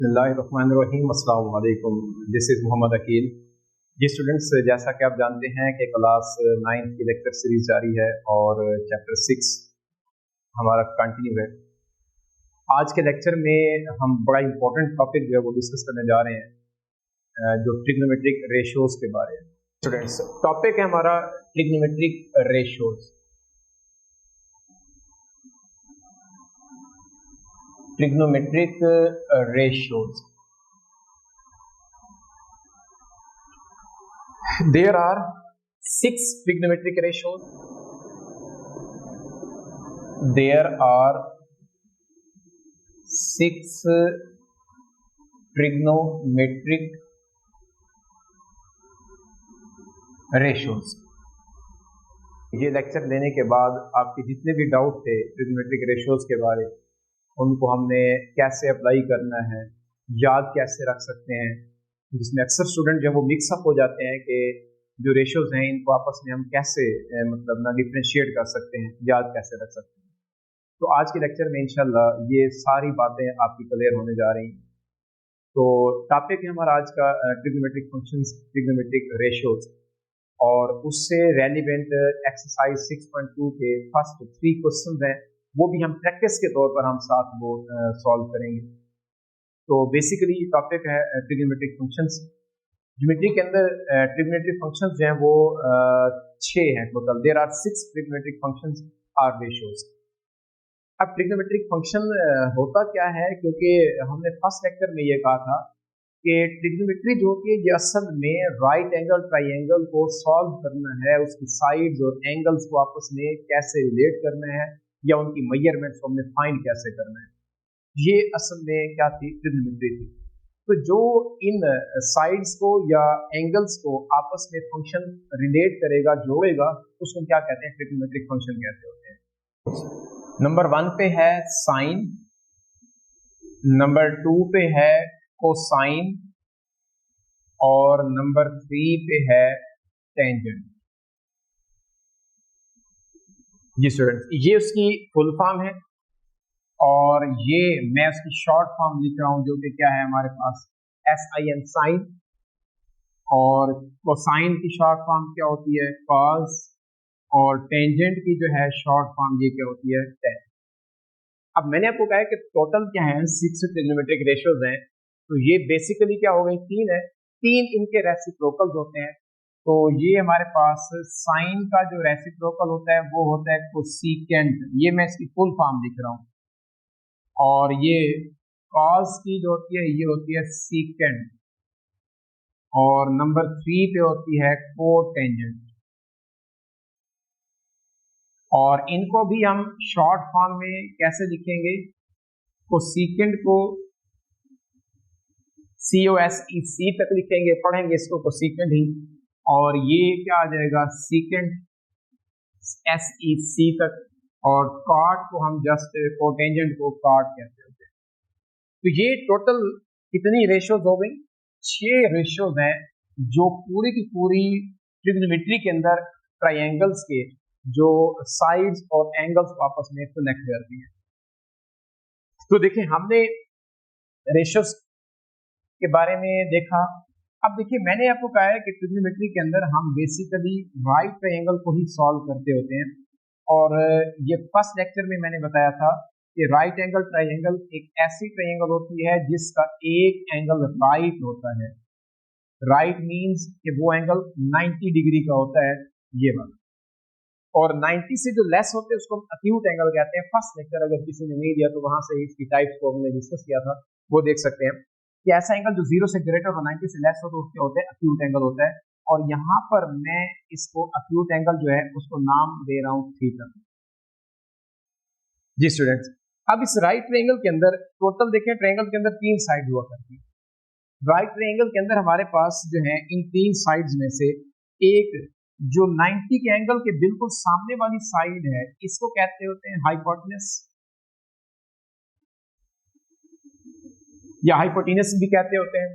बिस्मिल्लाहिर्रहमानिर्रहीम, अस्सलाम वालेकुम। This is Mohammad Aqeel. जी स्टूडेंट्स, जैसा कि आप जानते हैं कि क्लास 9 की लेक्चर सीरीज जारी है और चैप्टर 6 हमारा कंटिन्यू है। आज के लेक्चर में हम बड़ा इंपॉर्टेंट टॉपिक जो है वो डिस्कस करने जा रहे हैं, जो ट्रिग्नोमेट्रिक रेशियोज के बारे में। स्टूडेंट्स, टॉपिक है हमारा trigonometric ratios. Trigonometric ratios. There are 6 trigonometric ratios. There are 6 trigonometric ratios. ये लेक्चर लेने के बाद आपके जितने भी डाउट थे ट्रिग्नोमेट्रिक रेशियोज के बारे, उनको हमने कैसे अप्लाई करना है, याद कैसे रख सकते हैं, जिसमें अक्सर स्टूडेंट जो वो मिक्सअप हो जाते हैं कि जो रेशियोज हैं इनको आपस में हम कैसे मतलब ना डिफ्रेंशिएट कर सकते हैं, याद कैसे रख सकते हैं। तो आज के लेक्चर में इंशाल्लाह ये सारी बातें आपकी क्लियर होने जा रही हैं। तो टॉपिक है हमारा आज का ट्रिग्नोमेट्रिक फंक्शंस, ट्रिग्नोमेट्रिक रेशियोज, और उससे रेलिवेंट एक्सरसाइज 6.2 के फर्स्ट 3 क्वेश्चन हैं, वो भी हम प्रैक्टिस के तौर पर हम साथ वो सॉल्व करेंगे। तो बेसिकली टॉपिक है ट्रिग्नोमेट्रिक फंक्शंस। ज्योमेट्री के अंदर ट्रिग्नोमेट्रिक फंक्शंस जो हैं वो 6 हैं total. There are 6 trigonometric functions are ratios. अब ट्रिग्नोमेट्रिक फंक्शन होता क्या है, क्योंकि हमने फर्स्ट लेक्चर में ये कहा था कि ट्रिग्नोमेट्री जो होती है ये असल में राइट एंगल ट्राइंगल को सॉल्व करना है, उसकी साइड्स और एंगल्स को आपस में कैसे रिलेट करना है या उनकी मेजरमेंट्स को हमने फाइंड कैसे करना है, ये असल में क्या थी, ट्रिग्नोमेट्री थी। तो जो इन साइड्स को या एंगल्स को आपस में फंक्शन रिलेट करेगा, जोड़ेगा, उसको क्या कहते हैं, ट्रिग्नोमेट्रिक फंक्शन कहते होते हैं। नंबर 1 पे है साइन, नंबर 2 पे है कोसाइन, और नंबर 3 पे है टेंजेंट। जी स्टूडेंट्स, ये उसकी फुल फॉर्म है और ये मैं उसकी शॉर्ट फॉर्म लिख रहा हूं, जो कि क्या है हमारे पास SIN साइन, और कोसाइन की शॉर्ट फॉर्म क्या होती है, कॉस, और टेंजेंट की जो है शॉर्ट फॉर्म ये क्या होती है, टेन। अब मैंने आपको कहा है कि टोटल क्या है 6 ट्रिग्नोमेट्रिक रेशियोज हैं, तो ये बेसिकली क्या हो गई, 3 है, 3 इनके रेसिप्रोकल्स होते हैं। तो ये हमारे पास साइन का जो रेसिप्रोकल होता है वो होता है कोसेकेंट, ये मैं इसकी फुल फॉर्म लिख रहा हूँ, और ये कॉस की जो होती है ये होती है सीकेंट, और नंबर 3 पे होती है कोटेंजेंट। और इनको भी हम शॉर्ट फॉर्म में कैसे लिखेंगे, कोसेकेंट को COSEC तक लिखेंगे, पढ़ेंगे इसको कोसेकेंट ही, और ये क्या आ जाएगा, सीकेंट SEC तक, और कॉट को हम जस्ट कोटेंजेंट को कॉट कहते होते हैं। तो ये टोटल कितनी रेशियोज हो गई, 6 रेशियोज हैं, जो पूरी की पूरी ट्रिग्नोमेट्री के अंदर ट्राइंगल्स के जो साइड्स और एंगल्स को आपस में कनेक्ट करती हैं। तो देखिए, हमने रेशियोज के बारे में देखा। अब देखिए, मैंने आपको कहा है कि ट्रिग्नोमेट्री के अंदर हम बेसिकली राइट ट्राइंगल को ही सॉल्व करते होते हैं, और ये फर्स्ट लेक्चर में मैंने बताया था कि राइट एंगल ट्राइंगल एक ऐसी ट्राइंगल होती है जिसका एक एंगल राइट होता है। राइट मींस कि वो एंगल 90 डिग्री का होता है, ये वाला, और 90 से जो लेस होते हैं उसको हम अक्यूट एंगल कहते हैं। फर्स्ट लेक्चर अगर किसी ने नहीं दिया तो वहां से इसकी टाइप्स को हमने डिस्कस किया था, वो देख सकते हैं कि ऐसा एंगल जो 0 से ग्रेटर और 90 से लेस हो तो उसके होते हैं अक्यूट एंगल होता है। और यहाँ पर मैं इसको अक्यूट एंगल जो है उसको नाम दे रहा हूँ थीटा। जी स्टूडेंट्स, अब इस राइट ट्रायंगल के अंदर टोटल देखें, ट्रायंगल के अंदर 3 साइड हुआ करती है। राइट ट्रायंगल के अंदर हमारे पास जो है इन 3 साइड्स में से एक जो 90 के एंगल के बिल्कुल सामने वाली साइड है, इसको कहते होते हैं हाइपोटेनस, या हाइपोटेनस भी कहते होते हैं।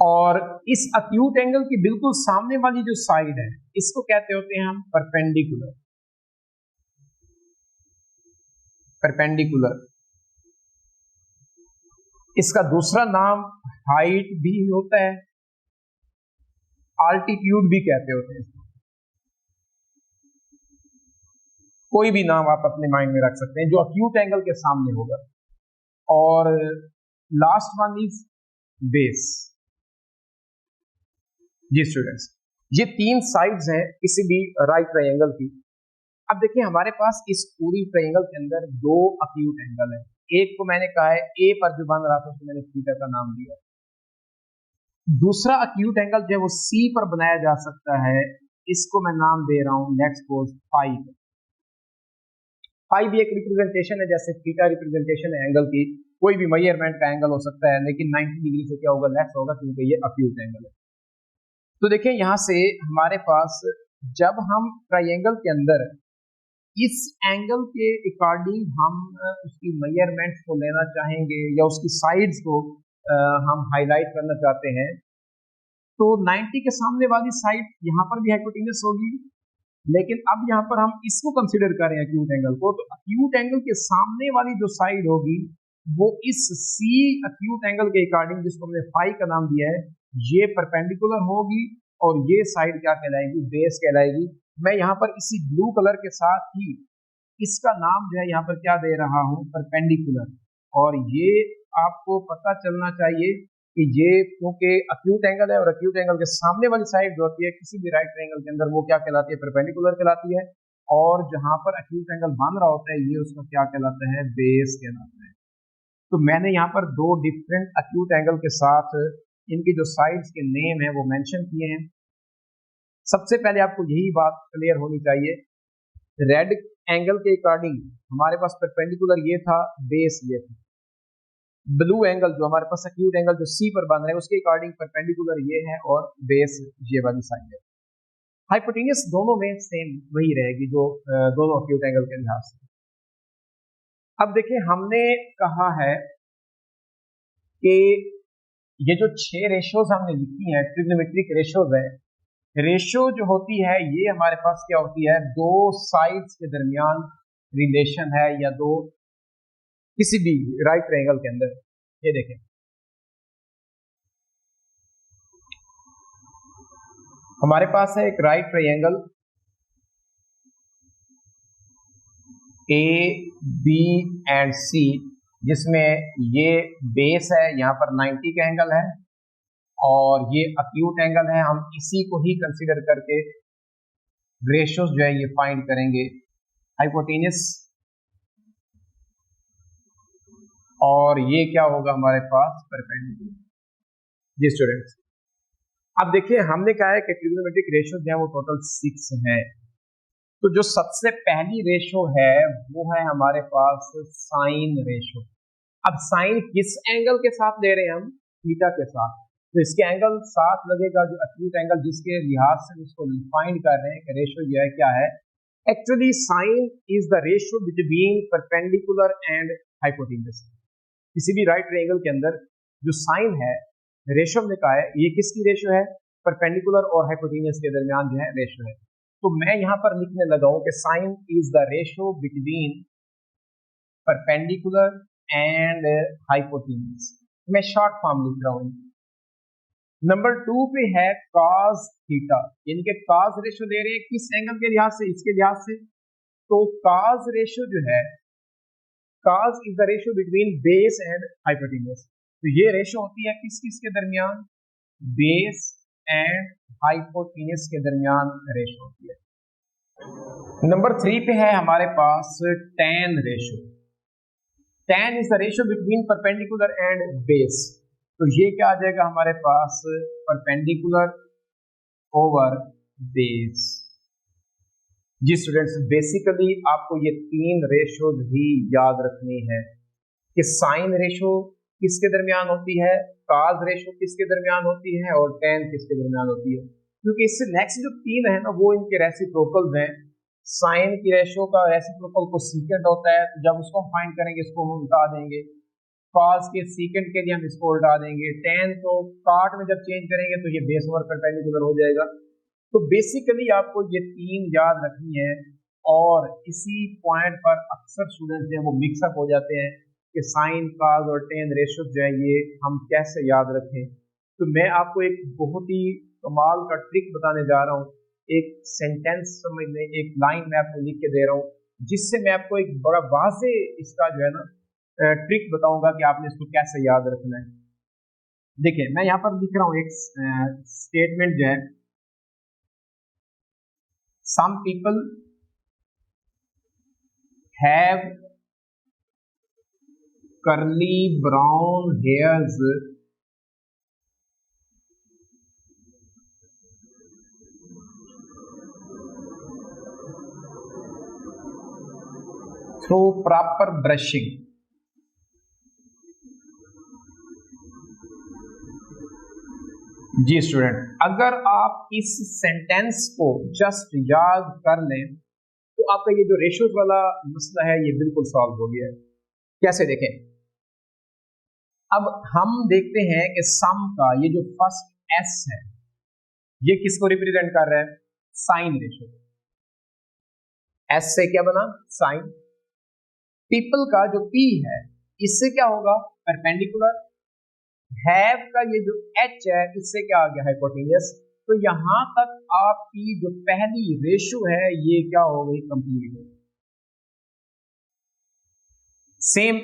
और इस अक्यूट एंगल की बिल्कुल सामने वाली जो साइड है इसको कहते होते हैं हम परपेंडिकुलर। परपेंडिकुलर। इसका दूसरा नाम हाइट भी होता है, आल्टीट्यूड भी कहते होते हैं। कोई भी नाम आप अपने माइंड में रख सकते हैं जो अक्यूट एंगल के सामने होगा। और लास्ट वन इज बेस। जी स्टूडेंट्स, ये तीन साइड्स हैं किसी भी राइट ट्रायंगल की। अब देखिए हमारे पास इस पूरी ट्रायंगल के अंदर दो अक्यूट एंगल है। एक को मैंने कहा है ए पर जो बन रहा था उसको मैंने थीटा का नाम दिया। दूसरा अक्यूट एंगल जो है वो सी पर बनाया जा सकता है, इसको मैं नाम दे रहा हूं लेट्स सपोज फाई। फाई भी एक रिप्रेजेंटेशन है, जैसे थीटा रिप्रेजेंटेशन है एंगल की। कोई भी मेजरमेंट का एंगल हो सकता है, लेकिन 90 डिग्री से क्या होगा, लेस होगा, क्योंकि ये अक्यूट एंगल है। तो देखिए यहां से हमारे पास जब हम ट्रायंगल के अंदर इस एंगल के अकॉर्डिंग हम उसकी मेजरमेंट्स को लेना चाहेंगे या उसकी साइड्स को हम हाईलाइट करना चाहते हैं, तो 90 के सामने वाली साइड यहाँ पर भी हाइपोटेन्यूस होगी। लेकिन अब यहाँ पर हम इसको कंसीडर कर रहे हैं अक्यूट एंगल को, तो अक्यूट एंगल के सामने वाली जो साइड होगी वो इस सी अक्यूट एंगल के अकॉर्डिंग, जिसको हमने फाई का नाम दिया है, ये परपेंडिकुलर होगी और ये साइड क्या कहलाएगी, बेस कहलाएगी। मैं यहाँ पर इसी ब्लू कलर के साथ ही इसका नाम जो है यहाँ पर क्या दे रहा हूँ, परपेंडिकुलर। और ये आपको पता चलना चाहिए कि ये क्योंकि अक्यूट एंगल है और अक्यूट एंगल के सामने वाली साइड जो होती है किसी भी राइट ट्रायंगल के अंदर वो क्या कहलाती है, परपेंडिकुलर कहलाती है। और जहां पर अक्यूट एंगल बन रहा होता है ये उसका क्या कहलाता है, बेस कहलाता है। तो मैंने यहाँ पर दो डिफरेंट अक्यूट एंगल के साथ इनकी जो साइड्स के नेम है वो मेंशन किए हैं। सबसे पहले आपको यही बात क्लियर होनी चाहिए, रेड एंगल के अकॉर्डिंग हमारे पास परपेंडिकुलर ये था, बेस ये था। ब्लू एंगल जो हमारे पास अक्यूट एंगल जो सी पर बन रहा है उसके अकॉर्डिंग परपेंडिकुलर ये है और बेस ये वाली साइड है। हाइपोटेन्यूस दोनों में सेम वही रहेगी जो दोनों अक्यूट एंगल के लिहाज से। अब देखिए हमने कहा है कि ये जो 6 रेशियोज हमने लिखी हैं, ट्रिग्नोमेट्रिक रेशियोज है। रेशियो जो होती है ये हमारे पास क्या होती है, दो साइड्स के दरमियान रिलेशन है, या दो किसी भी राइट ट्रायंगल के अंदर। ये देखें हमारे पास है एक right triangle A B and C, जिसमें ये बेस है, यहाँ पर 90 का एंगल है और ये अक्यूट एंगल है। हम इसी को ही कंसीडर करके रेशियोज जो है ये फाइंड करेंगे, हाइपोटेन्यूस। और ये क्या होगा हमारे पास, परपेंडिकुलर। जी स्टूडेंट्स, अब देखिए हमने कहा है कि ट्रिग्नोमेट्रिक रेशियो जो है वो टोटल 6 है। तो जो सबसे पहली रेशियो है वो है हमारे पास साइन रेशियो। अब साइन किस एंगल के साथ ले रहे हैं हम, थीटा के साथ। तो इसके एंगल साथ लगेगा जो अक्यूट एंगल जिसके लिहाज से इसको फाइंड कर रहे हैं कि रेशियो जो है क्या है। Actually sine is the ratio between perpendicular and hypotenuse. किसी भी राइट ट्रायंगल के अंदर जो साइन है, रेशियो हमने कहा है ये किसकी रेशियो है, परपेंडिकुलर और हाइपोटेन्यूस के दरमियान जो है रेशियो है। तो मैं यहां पर लिखने लगा हूं कि sine is the ratio between perpendicular and hypotenuse. मैं शॉर्ट फॉर्म लिख रहा हूं। नंबर 2 पे है cos थीटा, यानी कि cos रेशियो दे रहे हैं किस एंगल के लिहाज से, इसके लिहाज से। तो cos रेशियो जो है, cos is the ratio between base and hypotenuse. तो ये रेशियो होती है किस किस के दरमियान, बेस एंड हाइपोटेन्यूस के दरमियान रेशियो होती है। नंबर 3 पे है हमारे पास tan ratio. tan is the ratio between perpendicular and base. तो ये क्या आ जाएगा हमारे पास, परपेंडिकुलर ओवर बेस। जी स्टूडेंट्स, बेसिकली आपको ये 3 रेशियोज ही याद रखनी है कि साइन रेशियो किसके दरमियान होती है, cos रेशियो किसके दरमियान होती है और tan किसके दरमियान होती है। क्योंकि इससे नेक्स्ट जो 3 है ना वो इनके रेसिप्रोकल्स हैं। साइन की रेशियो का रेसिप्रोकल को सीकेंट होता है, तो जब उसको फाइंड करेंगे इसको हम उल्टा देंगे। cos के सीकेंट के लिए हम इसको उल्टा देंगे। tan तो काट में जब चेंज करेंगे तो ये बेस ओवर परपेंडिकुलर हो जाएगा। तो बेसिकली आपको ये 3 याद रखनी है और इसी पॉइंट पर अक्सर स्टूडेंट्स जो वो मिक्सअप हो जाते हैं कि साइन काज और टेन रेशो जो है ये हम कैसे याद रखें। तो मैं आपको एक बहुत ही कमाल का ट्रिक बताने जा रहा हूँ, एक सेंटेंस समझने, एक लाइन मैं आपको लिख के दे रहा हूँ जिससे मैं आपको एक बड़ा वाजे इसका जो है ना ट्रिक बताऊंगा कि आपने इसको कैसे याद रखना है। देखिए मैं यहाँ पर लिख रहा हूँ एक स्टेटमेंट जो है, some people have curly brown hairs through proper brushing। जी स्टूडेंट, अगर आप इस सेंटेंस को जस्ट याद कर लें तो आपका ये जो रेशोज वाला मसला है ये बिल्कुल सॉल्व हो गया है। कैसे देखें, अब हम देखते हैं कि सम का ये जो फर्स्ट एस है ये किसको रिप्रेजेंट कर रहा है, साइन रेशो। एस से क्या बना, साइन। पीपल का जो पी है इससे क्या होगा, परपेंडिकुलर। हैव का ये जो एच है इससे क्या आ गया, हाइपोटेन्यूस। तो यहां तक आपकी जो पहली रेशो है ये क्या हो गई, कंप्लीट हो गई। सेम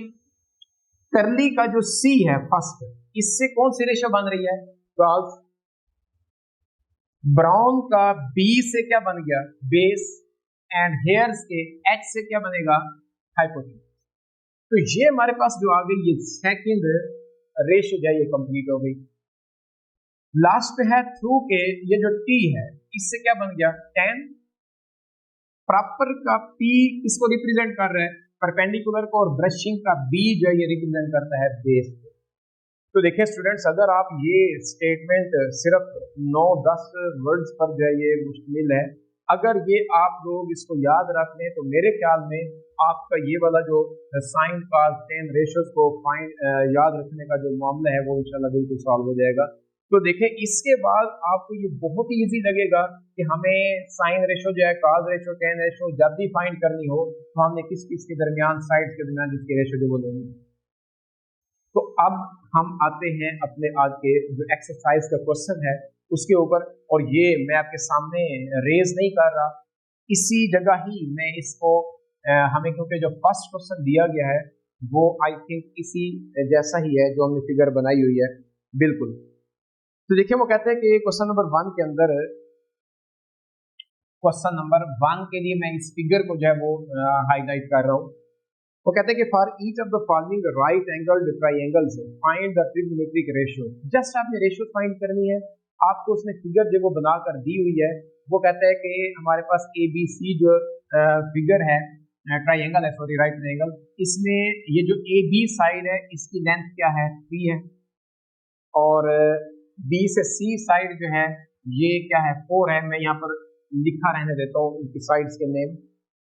करली का जो सी है फर्स्ट, इससे कौन सी रेशो बन रही है, 12। ब्राउन का बी से क्या बन गया, बेस। एंड हेयर्स के एच से क्या बनेगा, हाइपोटेन्यूस। तो ये हमारे पास जो आ गई ये सेकंड रेशो जो है ये कंप्लीट हो गई। लास्ट पे है थ्रू के ये जो टी है इससे क्या बन गया, 10। प्रॉपर का पी इसको रिप्रेजेंट कर रहा है, परपेंडिकुलर को, और ब्रशिंग का बी जो है ये रिप्रेजेंट करता है बेस को। तो देखिए स्टूडेंट्स, अगर आप ये स्टेटमेंट सिर्फ 9-10 वर्ड्स पर जो है ये मुश्किल है, अगर ये आप लोग इसको याद रख लें तो मेरे ख्याल में आपका ये वाला जो साइन काज टेन रेशोज को याद रखने का जो मामला है वो इंशाल्लाह बिल्कुल सॉल्व हो जाएगा। तो देखिए इसके बाद आपको ये बहुत ही इजी लगेगा कि हमें साइन रेशो जो है, काज रेशो, टेन रेशो जब भी फाइंड करनी हो तो हमने किस किस के दरमियान, साइड्स के दरमियान जिसकी रेशो जो वो लेनी। तो अब हम आते हैं अपने आज के जो एक्सरसाइज का क्वेश्चन है उसके ऊपर, और ये मैं आपके सामने रेज नहीं कर रहा, इसी जगह ही मैं इसको हमें, क्योंकि जो फर्स्ट क्वेश्चन दिया गया है वो आई थिंक इसी जैसा ही है जो हमने फिगर बनाई हुई है बिल्कुल। तो देखिए वो कहते हैं कि क्वेश्चन नंबर 1 के अंदर, क्वेश्चन नंबर 1 के लिए मैं इस फिगर को जो है वो हाईलाइट कर रहा हूँ। वो कहते हैं कि for each of the following right angled triangles find the trigonometric ratio. Just आपने रेशियो फाइंड करनी है, आपको उसने फिगर जो वो बनाकर दी हुई है। वो कहता है कि हमारे पास ABC जो फिगर है, ट्राइंगल है, सॉरी राइट ट्राइंगल, इसमें ये जो AB साइड है इसकी लेंथ क्या है, 3 है, और B से C साइड जो है ये क्या है, 4 है। मैं यहाँ पर लिखा रहने देता हूँ इनकी साइड्स के नेम।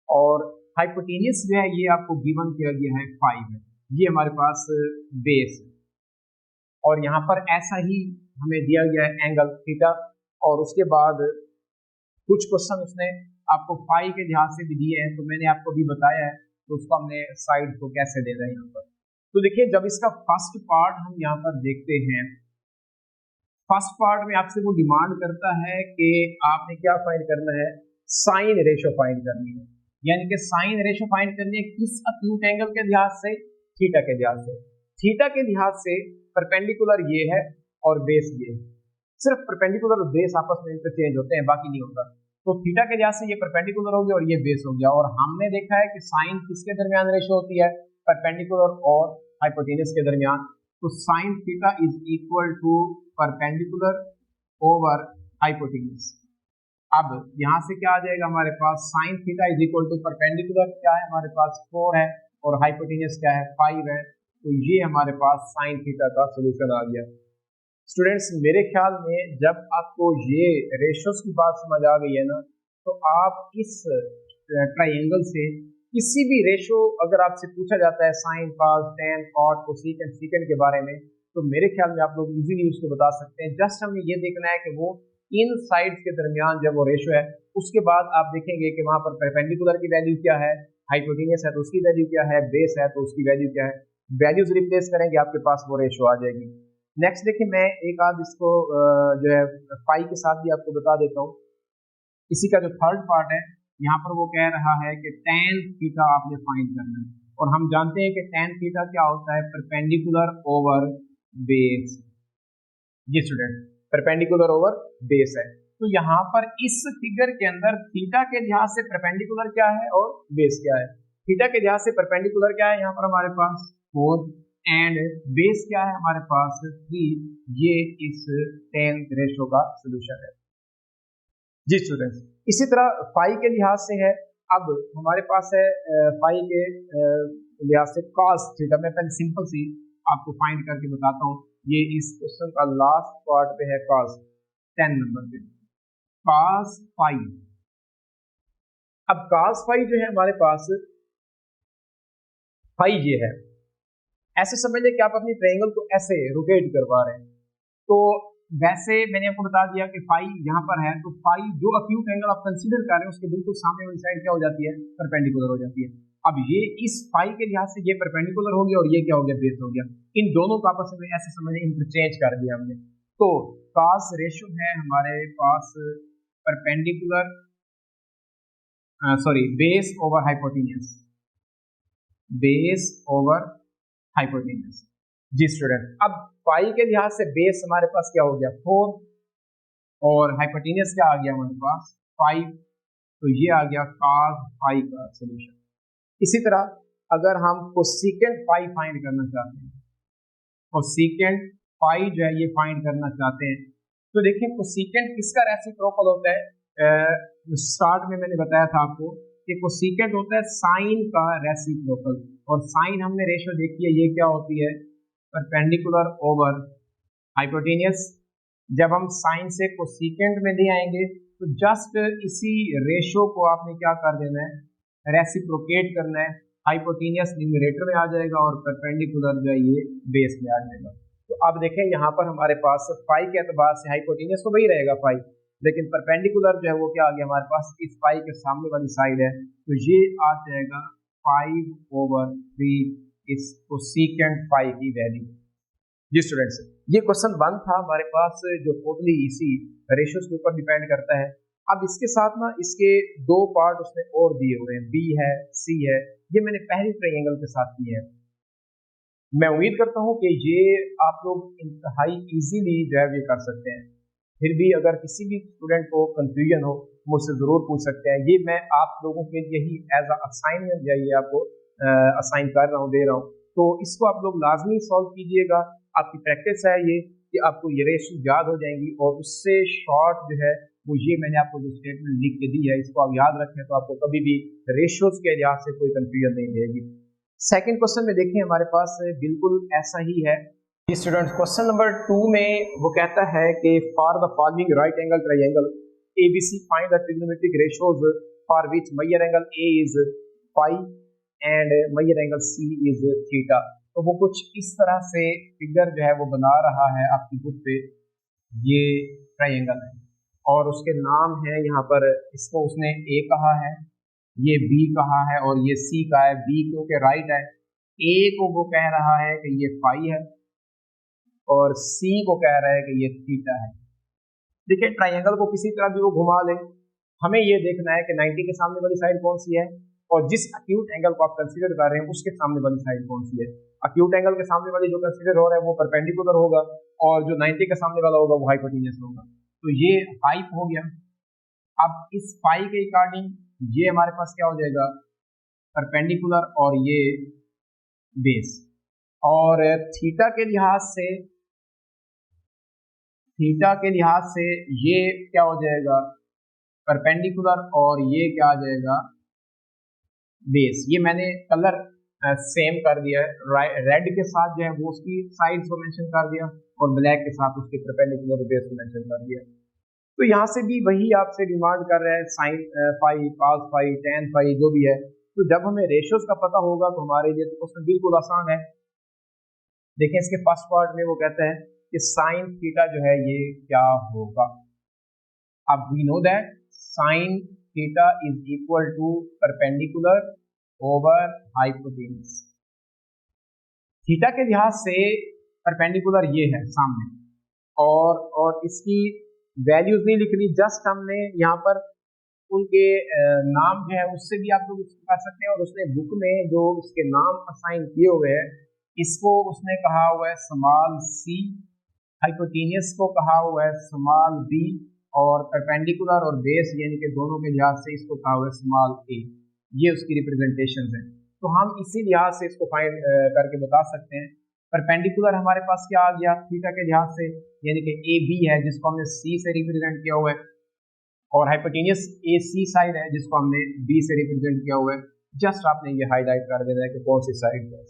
और हाइपोटेन्यूस जो है ये आपको गिवन किया गया है 5 है, ये हमारे पास बेस है। और यहाँ पर ऐसा ही हमें दिया गया है एंगल थीटा, और उसके बाद कुछ क्वेश्चन उसने आपको फाई के लिहाज से भी दिए हैं, तो मैंने आपको भी बताया है तो उसको हमने साइड को कैसे देना है यहाँ पर। तो देखिए जब इसका फर्स्ट पार्ट हम यहाँ पर देखते हैं, फर्स्ट पार्ट में आपसे वो डिमांड करता है कि आपने क्या फाइंड करना है, साइन रेशो फाइंड करनी है। यानी कि साइन रेशो फाइंड करनी है किस अक्यूट एंगल के लिहाज से, थीटा के लिहाज से। थीटा के लिहाज से परपेंडिकुलर ये है और बेस ये है, सिर्फ परपेंडिकुलर और बेस आपस में इंटरचेंज होते हैं, बाकी नहीं होता। तो थीटा के लिहाज से ये परपेंडिकुलर हो गया और ये बेस हो गया। और हमने देखा है कि साइन किसके दरमियान रेशो होती है, परपेंडिकुलर और हाइपोटेन्यूस के दरमियान। तो sine theta is equal to perpendicular over hypotenuse. अब यहां से क्या आ जाएगा हमारे पास, sine theta is equal to perpendicular क्या है हमारे पास 4 है, और हाइपोटेन्यूस क्या है 5 है। तो ये हमारे पास साइन थीटा का सोल्यूशन आ गया। स्टूडेंट्स मेरे ख्याल में जब आपको ये रेशोस की बात समझ आ गई है ना, तो आप इस ट्राइंगल से किसी भी रेशो अगर आपसे पूछा जाता है sine, cos, tan, cot, cosec and secant के बारे में, तो मेरे ख्याल में आप लोग इजीली उसको बता सकते हैं। जस्ट हमें ये देखना है कि वो इन साइड्स के दरमियान जब वो रेशो है, उसके बाद आप देखेंगे कि वहां पर परपेंडिकुलर की वैल्यू क्या है, हाइपोटेनियस है तो उसकी वैल्यू क्या है, बेस है तो उसकी वैल्यू क्या है, वैल्यूज रिप्लेस करेंगे आपके पास वो रेशो आ जाएगी। नेक्स्ट देखिए, मैं एक आध इसको जो है पाई के साथ भी आपको बता देता हूँ। इसी का जो थर्ड पार्ट है, यहाँ पर वो कह रहा है कि tan थीटा आपने फाइंड करना है, और हम जानते हैं कि tan थीटा क्या होता है, परपेंडिकुलर ओवर बेस। जी स्टूडेंट, परपेंडिकुलर ओवर बेस है। तो यहाँ पर इस फिगर के अंदर थीटा के लिहाज से परपेंडिकुलर क्या है और बेस क्या है। थीटा के लिहाज से परपेंडिकुलर क्या है, यहाँ पर हमारे पास 4 एंड बेस क्या है हमारे पास 3। ये इस tan रेशो का सोल्यूशन है। जी स्टूडेंट्स, इसी तरह फाई के लिहाज से है। अब हमारे पास है फाई के लिहाज से cos थीटा। मैं पहले सिंपल सी आपको फाइंड करके बताता हूँ। ये इस क्वेश्चन का लास्ट पार्ट पे है, cos 10 नंबर पे cos फाई। अब cos फाई जो है हमारे पास, फाई ये है, ऐसे समझ लें कि आप अपनी ट्रायंगल को ऐसे रोटेट करवा रहे हैं। तो वैसे मैंने आपको बता दिया कि फाई यहाँ पर है, तो फाई जो अक्यूट एंगल आप कंसीडर कर रहे हैं उसके बिल्कुल सामने वाली साइड क्या हो जाती है, परपेंडिकुलर हो जाती है। अब ये इस फाई के लिहाज से ये परपेंडिकुलर हो गया और ये क्या हो गया, बेस हो गया। इन दोनों को आपस में ऐसे समझ इंटरचेंज कर दिया हमने। तो cos रेशो है हमारे पास perpendicular sorry base over hypotenuse, base over hypotenuse. जी स्टूडेंट, अब पाई के लिहाज से बेस हमारे पास क्या हो गया 4 और हाइपोटेन्यूज क्या आ गया हमारे पास 5। तो ये आ गया cos फाई का सोल्यूशन। इसी तरह अगर हम कोसेकेंट फाई फाइंड करना चाहते हैं, कोसेकेंट फाई जो है ये फाइंड करना चाहते हैं, तो देखिए कोसेकेंट किसका रेसिप्रोकल होता है। स्टार्ट में मैंने बताया था आपको कि कोसेकेंट होता है साइन का रेसिप्रोकल, और साइन हमने रेशो देखी है, ये क्या होती है, परपेंडिकुलर ओवर हाइपोटेनियस। जब हम साइन से कोसेकेंट में ले आएंगे तो जस्ट इसी रेशो को आपने क्या कर देना है, रेसिप्रोकेट करना है। हाइपोटेनियस न्यूमरेटर में आ जाएगा और परपेंडिकुलर जो है ये बेस में आ जाएगा। तो अब देखें यहाँ पर हमारे पास फाई के एतबार से हाइपोटेनियस तो वही रहेगा फाई, लेकिन परपेंडिकुलर जो है वो क्या आ गया हमारे पास, इस फाई के सामने वाली साइड है, तो ये आ जाएगा 5/3 इस कोसेकेंट फाई की वैल्यू। जी स्टूडेंट्स, ये क्वेश्चन 1 था हमारे पास जो टोटली इसी रेशियोज के ऊपर डिपेंड करता है। अब इसके साथ ना इसके 2 पार्ट उसमें और दिए हुए हैं, बी है, सी है। ये मैंने पहली ट्रायंगल के साथ किए हैं। मैं उम्मीद करता हूं कि ये आप लोग इंतहाई इजीली जो है ये कर सकते हैं। फिर भी अगर किसी भी स्टूडेंट को कंफ्यूजन हो मुझसे ज़रूर पूछ सकते हैं। ये मैं आप लोगों के लिए ही एज अ असाइनमेंट जो है आपको असाइन कर रहा हूँ, दे रहा हूँ। तो इसको आप लोग लाजमी सॉल्व कीजिएगा। आपकी प्रैक्टिस है ये कि आपको ये रेशियो याद हो जाएंगी, और उससे शॉर्ट जो है वो ये मैंने आपको जो स्टेटमेंट लिख के दी है, इसको आप याद रखें तो आपको कभी भी रेशियोज के लिहाज से कोई कंफ्यूजन नहीं रहेगी। सेकंड क्वेश्चन में देखें हमारे पास बिल्कुल ऐसा ही है। स्टूडेंट, क्वेश्चन नंबर 2 में वो कहता है कि for the following right angle triangle ABC find the trigonometric ratios for which measure angle A is phi and measure angle C is theta. तो वो कुछ इस तरह से फिगर जो है वो बना रहा है आपकी बुक पे। ये ट्रायंगल है और उसके नाम है, यहाँ पर इसको उसने A कहा है, ये B कहा है और ये C का है। B क्योंकि राइट है, A को वो कह रहा है कि ये फाई है और C को कह रहा है कि ये थीटा है। देखिए ट्रायंगल को किसी तरह भी वो घुमा ले, हमें ये देखना है कि 90 के सामने वाली साइड कौन सी है और जिस अक्यूट एंगल को आप कंसीडर कर रहे हैं उसके सामने वाली साइड कौन सी है। अक्यूट एंगल के सामने वाली जो कंसीडर हो रहा है वो परपेंडिकुलर होगा और जो 90 के सामने वाला होगा वो हाइपोटेन्यूज होगा। तो ये हाइप हो गया। अब इस फाई के अकॉर्डिंग ये हमारे पास क्या हो जाएगा, परपेंडिकुलर और ये बेस। और थीटा के लिहाज से ये क्या हो जाएगा, परपेंडिकुलर और ये क्या आ जाएगा, बेस। ये मैंने कलर सेम कर दिया है, रेड के साथ जो है वो उसकी साइड्स को मेंशन कर दिया और ब्लैक के साथ उसके परपेंडिकुलर बेस को मेंशन कर दिया। तो यहाँ से भी वही आपसे डिमांड कर रहे हैं, sine phi, cos phi, tan phi जो भी है। तो जब हमें रेशियोज का पता होगा तो हमारे लिए तो उसमें बिल्कुल आसान है। देखें इसके फर्स्ट पार्ट में वो कहता है कि साइन थीटा जो है ये क्या होगा। अब we know that sine theta is equal to perpendicular over hypotenuse. Theta के लिहाज से परपेंडिकुलर ये है सामने, और इसकी वैल्यूज नहीं लिखनी, जस्ट हमने यहाँ पर उनके नाम है उससे भी आप लोग इसको कर सकते हैं। और उसने बुक में जो उसके नाम असाइन किए हुए हैं, इसको उसने कहा हुआ है स्मॉल सी, हाइपोटेनियस को कहा हुआ है स्मॉल बी, और परपेंडिकुलर और बेस यानी कि दोनों के लिहाज से इसको कहा हुआ है स्मॉल ए। ये उसकी रिप्रेजेंटेशन है। तो हम इसी लिहाज से इसको फाइंड करके बता सकते हैं। परपेंडिकुलर हमारे पास क्या आ गया थीटा के लिहाज से, यानी कि ए बी है जिसको हमने सी से रिप्रेजेंट किया हुआ है, और हाइपोटेनियस ए सी साइड है जिसको हमने बी से रिप्रेजेंट किया हुआ है। जस्ट आपने ये हाईलाइट कर देना है कि कौन सी साइड है।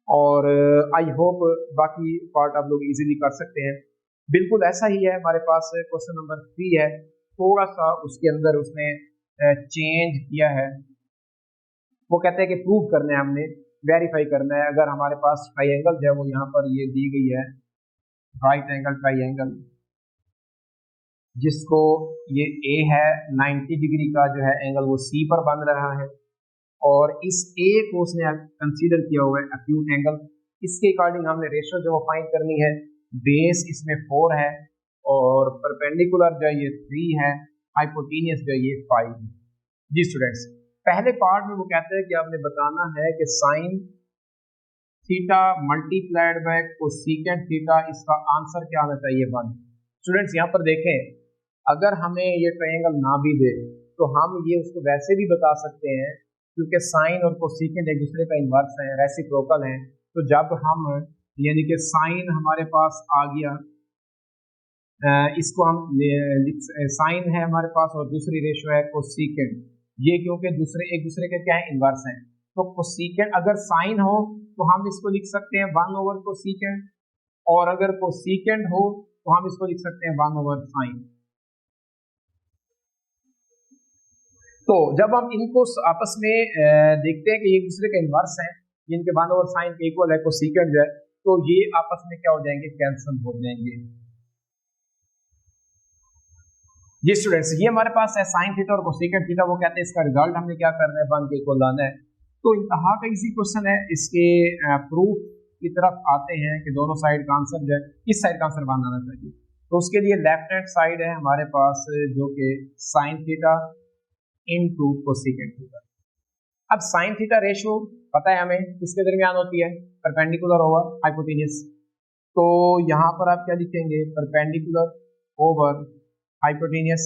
और आई होप बाकी पार्ट आप लोग इजीली कर सकते हैं। बिल्कुल ऐसा ही है हमारे पास क्वेश्चन नंबर 3 है, थोड़ा सा उसके अंदर उसने चेंज किया है। वो कहते हैं कि प्रूव करना है, हमने वेरीफाई करना है। अगर हमारे पास ट्राइंगल है वो यहाँ पर ये दी गई है, राइट एंगल ट्राइंगल, जिसको ये ए है 90 डिग्री का जो है एंगल वो सी पर बन रहा है, और इस ए को उसने कंसीडर किया हुआ है एक्यूट एंगल। इसके अकॉर्डिंग हमने रेशो जो फाइंड करनी है, बेस इसमें 4 है और परपेंडिकुलर जो है ये 3 है, हाइपोटेनियस जो है ये 5 है। जी स्टूडेंट्स, पहले पार्ट में वो कहते हैं कि आपने बताना है कि sine theta multiplied by cosecant theta, इसका आंसर क्या आना चाहिए 1। स्टूडेंट्स यहाँ पर देखें, अगर हमें ये ट्रायंगल ना भी दे तो हम ये उसको वैसे भी बता सकते हैं, क्योंकि साइन और कोसेकेंट एक दूसरे का इन्वर्स है, रेसिप्रोकल है। तो जब हम यानी कि साइन हमारे पास आ गया, इसको हम साइन है हमारे पास और दूसरी रेशो है कोसेकेंट, ये क्योंकि एक दूसरे के क्या है इन्वर्स हैं। तो कोसेकेंट अगर साइन हो तो हम इसको लिख सकते हैं 1 ओवर कोसेकेंट, और अगर कोसेकेंट हो तो हम इसको लिख सकते हैं 1 ओवर साइन। तो जब हम इनको आपस में देखते हैं कि एक दूसरे का इन्वर्स है, जिनके 1 ओवर साइन के इक्वल है कोसेकेंट जो है, तो ये आपस में क्या हो जाएंगे, कैंसिल हो जाएंगे। जी स्टूडेंट्स, ये हमारे पास है साइन थीटा और कोसेकेंट थीटा। वो कहते हैं इसका रिजल्ट हमने क्या करना है, 1 के इक्वल लाना है। तो इंतहा का इजी क्वेश्चन है। इसके प्रूफ की तरफ आते हैं कि दोनों साइड का आंसर जो है, इस साइड का आंसर 1 आना चाहिए। तो उसके लिए लेफ्ट हैंड साइड है हमारे पास जो कि sine theta into cosecant theta. अब साइन थीटा रेशो पता है हमें किसके दरमियान होती है, परपेंडिकुलर ओवर हाइपोटेनियस। तो यहाँ पर आप क्या लिखेंगे, परपेंडिकुलर ओवर हाइपोटेनियस,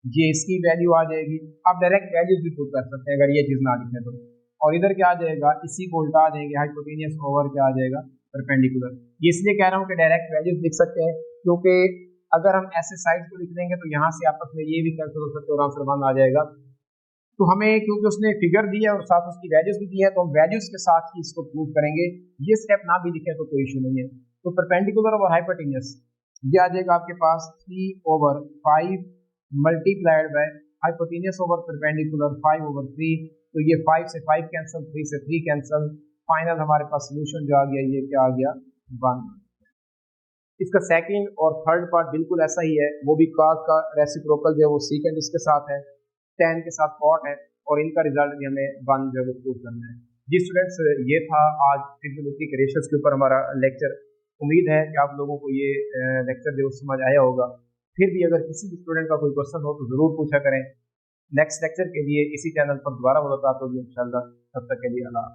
ये इसकी वैल्यू आ जाएगी। आप डायरेक्ट वैल्यू भी पुट कर सकते हैं अगर ये चीज ना लिखें तो, और इधर क्या आ जाएगा, इसी को उल्टा आ जाएंगे, हाइपोटेनियस ओवर क्या आ जाएगा, परपेंडिकुलर। ये इसलिए कह रहा हूँ कि डायरेक्ट वैल्यूज लिख सकते हैं, क्योंकि अगर हम ऐसे साइड को लिख देंगे तो यहाँ से आपस में ये भी कैंसिल हो सकते हैं और आंसर 1 आ जाएगा। तो हमें क्योंकि उसने फिगर दी है और साथ उसकी वैल्यूज भी दी है, तो हम वैल्यूज के साथ ही इसको प्रूव करेंगे। ये स्टेप ना भी लिखे तो कोई इशू नहीं है। तो परपेंडिकुलर ओवर हाइपोटेनियस ये आ जाएगा आपके पास 3 over 5 multiplied by hypotenuse over perpendicular 5 over 3। तो ये 5 से 5 कैंसिल, 3 से 3 कैंसिल, फाइनल हमारे पास सोल्यूशन जो आ गया ये क्या आ गया, 1। इसका सेकंड और थर्ड पार्ट बिल्कुल ऐसा ही है, वो भी cos का रेसिप्रोकल जो है वो सेकंड इसके साथ है, tan के साथ cot है, और इनका रिजल्ट भी हमें 1 जो है प्रूव करना है। जी स्टूडेंट्स, ये था आज ट्रिग्नोमेट्री के रेशियोज के ऊपर हमारा लेक्चर। उम्मीद है कि आप लोगों को ये लेक्चर जो समझ आया होगा। फिर भी अगर किसी भी स्टूडेंट का कोई क्वेश्चन हो तो जरूर पूछा करें। नेक्स्ट लेक्चर के लिए इसी चैनल पर दोबारा मुलाकात होगी इंशाल्लाह। तब तक के लिए अल्लाह।